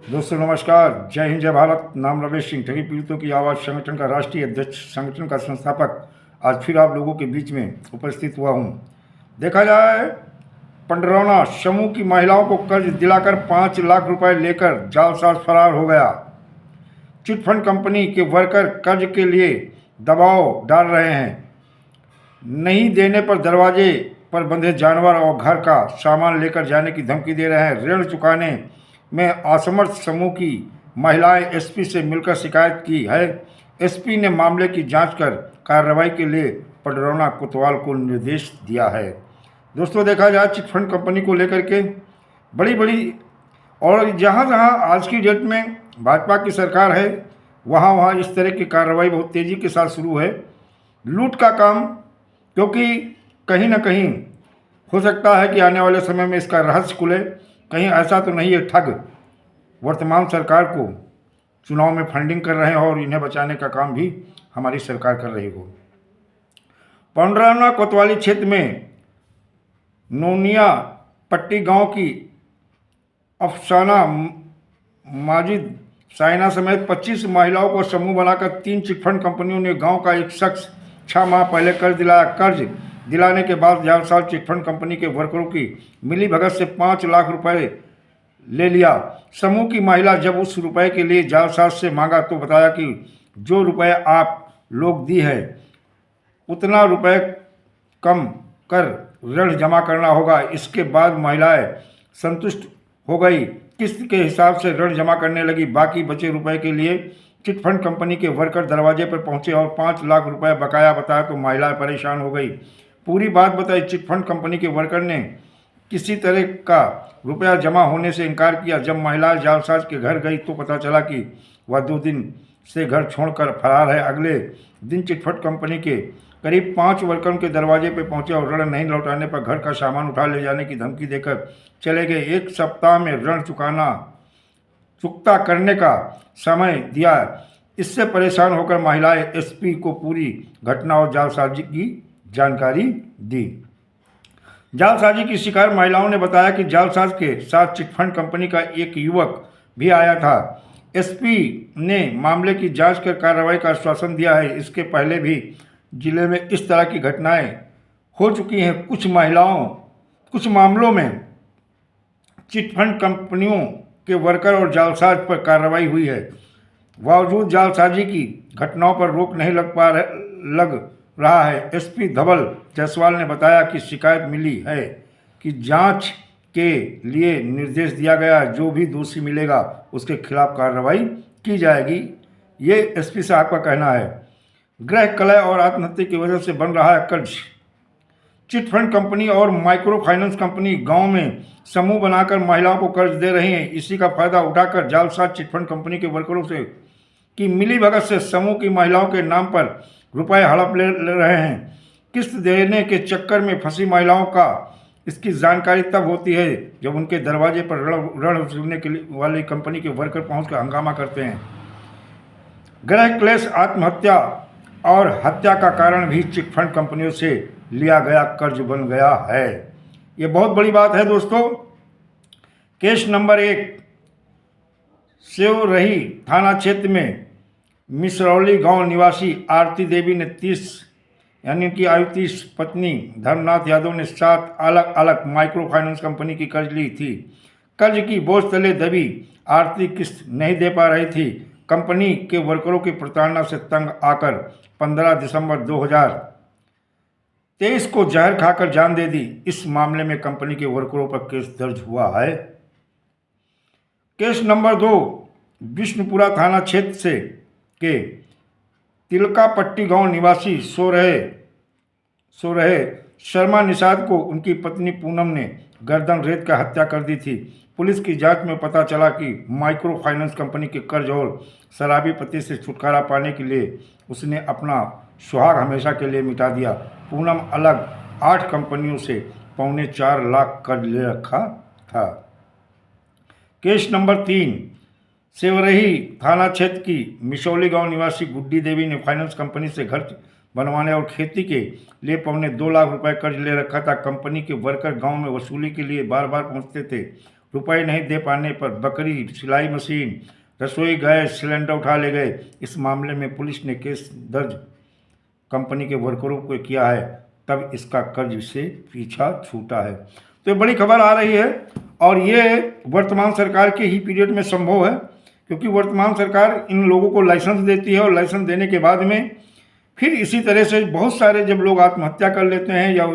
दोस्तों नमस्कार, जय हिंद, जय भारत। नाम रमेश सिंह, ठगी पीड़ितों की आवाज़ संगठन का राष्ट्रीय अध्यक्ष, संगठन का संस्थापक आज फिर आप लोगों के बीच में उपस्थित हुआ हूं। देखा जाए, पंडरौना समूह की महिलाओं को कर्ज दिलाकर 5 लाख रुपए लेकर जालसाज फरार हो गया। चिटफंड कंपनी के वर्कर कर्ज के लिए दबाव डाल रहे हैं। नहीं देने पर दरवाजे पर बंधे जानवर और घर का सामान लेकर जाने की धमकी दे रहे हैं। ऋण चुकाने में असमर्थ समूह की महिलाएं एसपी से मिलकर शिकायत की है। एसपी ने मामले की जांच कर कार्रवाई के लिए पंडरौना कोतवाल को निर्देश दिया है। दोस्तों, देखा जाए चिटफंड कंपनी को लेकर के बड़ी बड़ी और जहाँ जहाँ आज की डेट में भाजपा की सरकार है, वहाँ वहाँ इस तरह की कार्रवाई बहुत तेज़ी के साथ शुरू है। लूट का काम, क्योंकि कहीं ना कहीं हो सकता है कि आने वाले समय में इसका रहस्य खुले। कहीं ऐसा तो नहीं है ठग वर्तमान सरकार को चुनाव में फंडिंग कर रहे हैं और इन्हें बचाने का काम भी हमारी सरकार कर रही हो। पंडरौना कोतवाली क्षेत्र में नोनिया पट्टी गांव की अफसाना माजिद साइना समेत 25 महिलाओं को समूह बनाकर 3 चिटफंड कंपनियों ने गांव का एक शख्स 6 माह पहले कर्ज दिलाया। कर्ज दिलाने के बाद जालसाज चिटफंड कंपनी के वर्करों की मिली भगत से 5 लाख रुपए ले लिया। समूह की महिला जब उस रुपए के लिए जालसाज से मांगा तो बताया कि जो रुपए आप लोग दी है उतना रुपए कम कर ऋण जमा करना होगा। इसके बाद महिलाएं संतुष्ट हो गई, किस्त के हिसाब से ऋण जमा करने लगी। बाकी बचे रुपए के लिए चिटफंड कंपनी के वर्कर दरवाजे पर पहुंचे और 5 लाख रुपए बकाया बताया तो महिलाएं परेशान हो गई। पूरी बात बताई। चिटफंड कंपनी के वर्कर ने किसी तरह का रुपया जमा होने से इनकार किया। जब महिला जालसाज के घर गई तो पता चला कि वह 2 दिन से घर छोड़कर फरार है। अगले दिन चिटफंड कंपनी के करीब 5 वर्करों के दरवाजे पर पहुंचे और ऋण नहीं लौटाने पर घर का सामान उठा ले जाने की धमकी देकर चले गए। 1 सप्ताह में ऋण चुकता करने का समय दिया। इससे परेशान होकर महिलाएं एसपी को पूरी घटना और जालसाजी की जानकारी दी। जालसाजी की शिकार महिलाओं ने बताया कि जालसाज के साथ चिटफंड कंपनी का एक युवक भी आया था। एसपी ने मामले की जांच कर कार्रवाई का आश्वासन दिया है। इसके पहले भी जिले में इस तरह की घटनाएं हो चुकी हैं। कुछ मामलों में चिटफंड कंपनियों के वर्कर और जालसाज पर कार्रवाई हुई है। बावजूद जालसाजी की घटनाओं पर रोक नहीं लग रहा है। एसपी धवल जायसवाल ने बताया कि शिकायत मिली है कि जांच के लिए निर्देश दिया गया। जो भी दोषी मिलेगा उसके खिलाफ कार्रवाई की जाएगी, ये एसपी साहब का कहना है। गृह कलह और आत्महत्या की वजह से बन रहा है कर्ज। चिटफंड कंपनी और माइक्रो फाइनेंस कंपनी गांव में समूह बनाकर महिलाओं को कर्ज दे रही हैं। इसी का फायदा उठाकर जालसाज चिटफंड कंपनी के वर्करों से की मिली भगत से समूह की महिलाओं के नाम पर रुपए हड़प ले रहे हैं। किस्त देने के चक्कर में फंसी महिलाओं का इसकी जानकारी तब होती है जब उनके दरवाजे पर ऋण वसूलने के लिए वाली कंपनी के वर्कर पहुंचकर हंगामा करते हैं। गृह क्लेश, आत्महत्या और हत्या का कारण भी चिटफंड कंपनियों से लिया गया कर्ज बन गया है। ये बहुत बड़ी बात है दोस्तों। केस नंबर 1, सेवरही थाना क्षेत्र में मिसरौली गांव निवासी आरती देवी ने 30 यानी कि आयु 30 पत्नी धर्मनाथ यादव ने 7 अलग अलग माइक्रो फाइनेंस कंपनी की कर्ज ली थी। कर्ज की बोझ तले दबी आरती किस्त नहीं दे पा रही थी। कंपनी के वर्करों की प्रताड़ना से तंग आकर 15 दिसंबर 2023 को जहर खाकर जान दे दी। इस मामले में कंपनी के वर्करों पर केस दर्ज हुआ है। केस नंबर 2, विष्णुपुरा थाना क्षेत्र से के तिलकापट्टी गांव निवासी सो रहे शर्मा निषाद को उनकी पत्नी पूनम ने गर्दन रेत कर हत्या कर दी थी। पुलिस की जांच में पता चला कि माइक्रो फाइनेंस कंपनी के कर्ज और शराबी पति से छुटकारा पाने के लिए उसने अपना सुहाग हमेशा के लिए मिटा दिया। पूनम अलग 8 कंपनियों से 3.25 लाख कर्ज ले रखा था। केस नंबर 3, सेवरही थाना क्षेत्र की मिसौली गांव निवासी गुड्डी देवी ने फाइनेंस कंपनी से घर बनवाने और खेती के लिए 2.25 लाख रुपए कर्ज ले रखा था। कंपनी के वर्कर गांव में वसूली के लिए बार बार पहुंचते थे रुपए नहीं दे पाने पर बकरी, सिलाई मशीन, रसोई गैस सिलेंडर उठा ले गए। इस मामले में पुलिस ने केस दर्ज कंपनी के वर्करों को किया है, तब इसका कर्ज से पीछा छूटा है। तो ये बड़ी खबर आ रही है और ये वर्तमान सरकार के ही पीरियड में संभव है, क्योंकि वर्तमान सरकार इन लोगों को लाइसेंस देती है और लाइसेंस देने के बाद में फिर इसी तरह से बहुत सारे जब लोग आत्महत्या कर लेते हैं या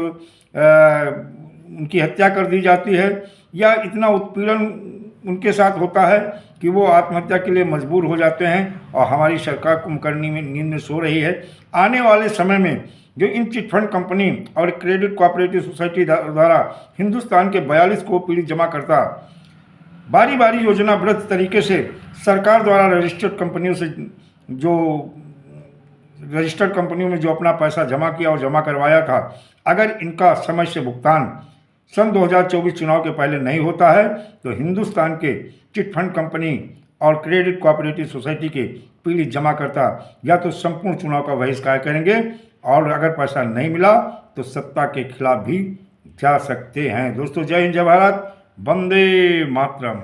उनकी हत्या कर दी जाती है या इतना उत्पीड़न उनके साथ होता है कि वो आत्महत्या के लिए मजबूर हो जाते हैं और हमारी सरकार कुंभकर्णी में नींद में सो रही है। आने वाले समय में जो इन चिटफंड कंपनी और क्रेडिट कोऑपरेटिव सोसाइटी द्वारा हिंदुस्तान के 42 करोड़ पीड़ित जमा करता बारी बारी योजनाबद्ध तरीके से सरकार द्वारा रजिस्टर्ड कंपनियों में जो अपना पैसा जमा किया और जमा करवाया था, अगर इनका समय से भुगतान सन 2024 चुनाव के पहले नहीं होता है तो हिंदुस्तान के चिटफंड कंपनी और क्रेडिट कोऑपरेटिव सोसाइटी के पीड़ित जमाकर्ता या तो संपूर्ण चुनाव का बहिष्कार करेंगे और अगर पैसा नहीं मिला तो सत्ता के खिलाफ भी जा सकते हैं। दोस्तों, जय हिंद, जय भारत, वंदे मातरम।